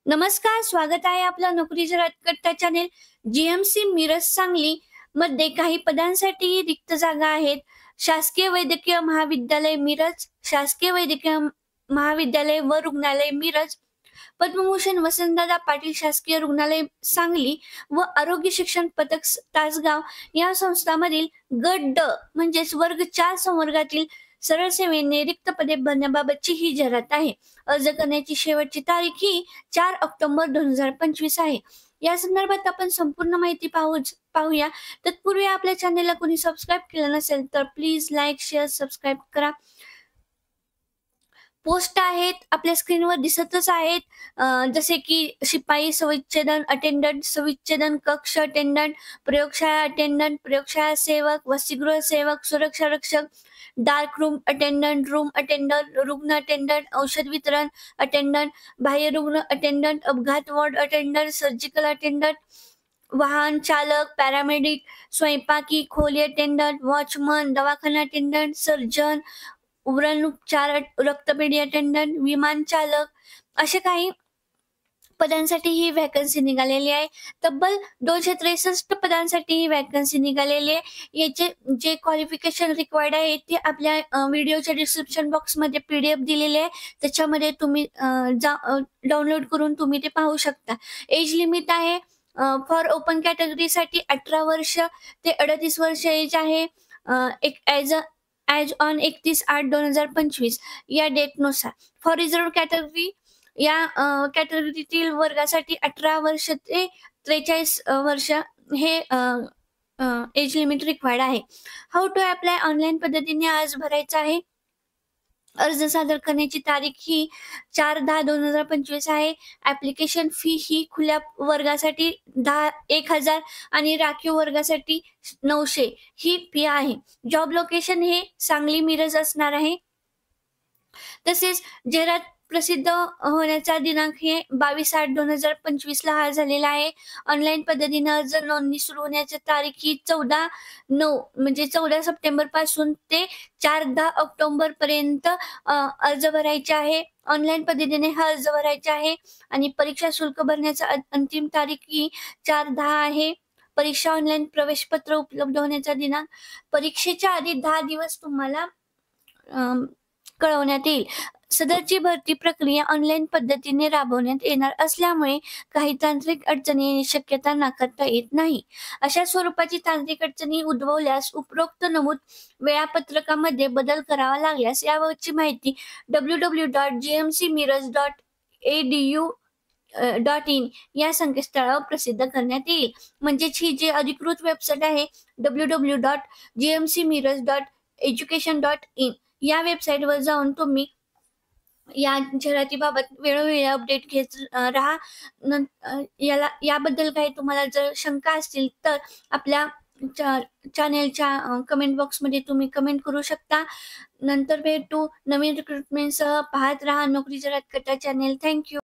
नमस्कार, स्वागत आहे आपलं नोकरीच्या रटकट्टा चॅनेल. जीएमसी मिरज सांगली मध्ये काही पदांसाठी रिक्त जागा आहेत. शासकीय वैद्यकीय महाविद्यालय मिरज, शासकीय वैद्यकीय महाविद्यालय व रुग्णालय मिरज, पद्मभूषण वसंतदादा पाटील शासकीय रुग्णालय सांगली व आरोग्य शिक्षण पथक तासगाव या संस्थांमधील गट ड म्हणजेच वर्ग 4 संवर्गातील सरळ सेवेने रिक्त पदे भरण्याबाबतची ही जाहिरात आहे. अर्ज करण्याची शेवटची तारीख ही 4 ऑक्टोबर 2025 आहे. या संदर्भात आपण संपूर्ण माहिती पाहूया. तत्पूर्वी आपल्या चॅनेलला कोणी सबस्क्राईब केलं नसेल तर प्लीज लाईक, शेअर, सबस्क्राईब करा. पोस्ट आहेत आपल्या स्क्रीनवर दिसतच आहेत. जसे की शिपाई संविच्छेदन अटेंडंट, संविच्छेदन कक्ष अटेंडंट, प्रयोगशाळा अटेंडंट, प्रयोगशाळा सेवक, वसतिगृह सेवक, सुरक्षा रक्षक, dark room attendant, room attendant, रुग्ण अटेंडंट, औषध वितरण अटेंडंट, बाह्य रुग्ण अटेंडंट, अपघात वॉर्ड अटेंडंट, सर्जिकल अटेंडंट, वाहन चालक, पॅरामेडिक, स्वयंपाकी खोली अटेंडंट, वॉचमन, दवाखाना अटेंडंट, सर्जन, उपचार, रक्तपेढी अटेंडंट, विमान चालक, असे काही पदांसाठी ही व्हॅकन्सी निघालेली आहे. तब्बल 263 पदांसाठी ही व्हॅकन्सी निघालेली आहे. याचे जे क्वालिफिकेशन रिक्वायर्ड आहे ते आपल्या व्हिडिओच्या डिस्क्रिप्शन बॉक्समध्ये PDF दिलेले आहे. त्याच्यामध्ये तुम्ही डाउनलोड करून तुम्ही ते पाहू शकता. एज लिमिट आहे फॉर ओपन कॅटेगरीसाठी 18 वर्ष ते 38 वर्ष एज आहे. ॲज ऑन 31/8/2025 या डेटनुसार. फॉर रिझर्व्ड कॅटेगरी या कॅटेगरीतील वर्गासाठी 18 वर्ष ते 43 वर्ष हे एज लिमिट रिक्वायर्ड आहे. हाऊ टू अप्लाय ऑनलाईन पद्धतीने अर्ज भरायचा आहे. अर्ज सादर करण्याची तारीख ही 4/10/2025 आहे. ऍप्लिकेशन फी ही खुल्या वर्गासाठी 1,000 आणि राखीव वर्गासाठी 900 ही फी आहे. जॉब लोकेशन हे सांगली मिरज असणार आहे. तसेच जाहिरात प्रसिद्ध होण्याचा दिनांक हे 22/8/2025 ला हा झालेला आहे. ऑनलाईन पद्धतीने अर्ज नोंदणी सुरू होण्याची तारीख ही 14/9 म्हणजे 14 सप्टेंबर पासून ते 4/10 ऑक्टोबर पर्यंत अर्ज भरायचे आहे. ऑनलाईन पद्धतीने हा अर्ज भरायचा आहे आणि परीक्षा शुल्क भरण्याचा अंतिम तारीख ही 4/10 आहे. परीक्षा ऑनलाईन प्रवेश पत्र उपलब्ध होण्याचा दिनांक परीक्षेच्या आधी 10 दिवस तुम्हाला कळवण्यात येईल. सदरची भरती प्रक्रिया ऑनलाईन पद्धतीने राबवण्यात येणार असल्यामुळे काही तांत्रिक अडचणी येण्याची शक्यता नाकारता येत नाही. अशा स्वरूपाची तांत्रिक अडचणी उद्भवल्यास उपरोक्त नमूद वेळापत्रकामध्ये बदल करावा लागल्यास याबाबतची माहिती www.gmcmiraj.edu.in या संकेतस्थळावर प्रसिद्ध करण्यात येईल. म्हणजेच ही जी अधिकृत वेबसाईट आहे www.gmcmiraj.education.in या वेबसाईटवर जाऊन तुम्ही या जाहिरातीबाबत वेळोवेळी अपडेट घेत राहा. याबद्दल काही तुम्हाला जर शंका असतील तर आपल्या चॅनेलच्या कमेंट बॉक्समध्ये तुम्ही कमेंट करू शकता. नंतर भेटू नवीन रिक्रुटमेंटसह. पाहत राहा नोकरीच्या रटकट्टा चॅनेल. थँक्यू.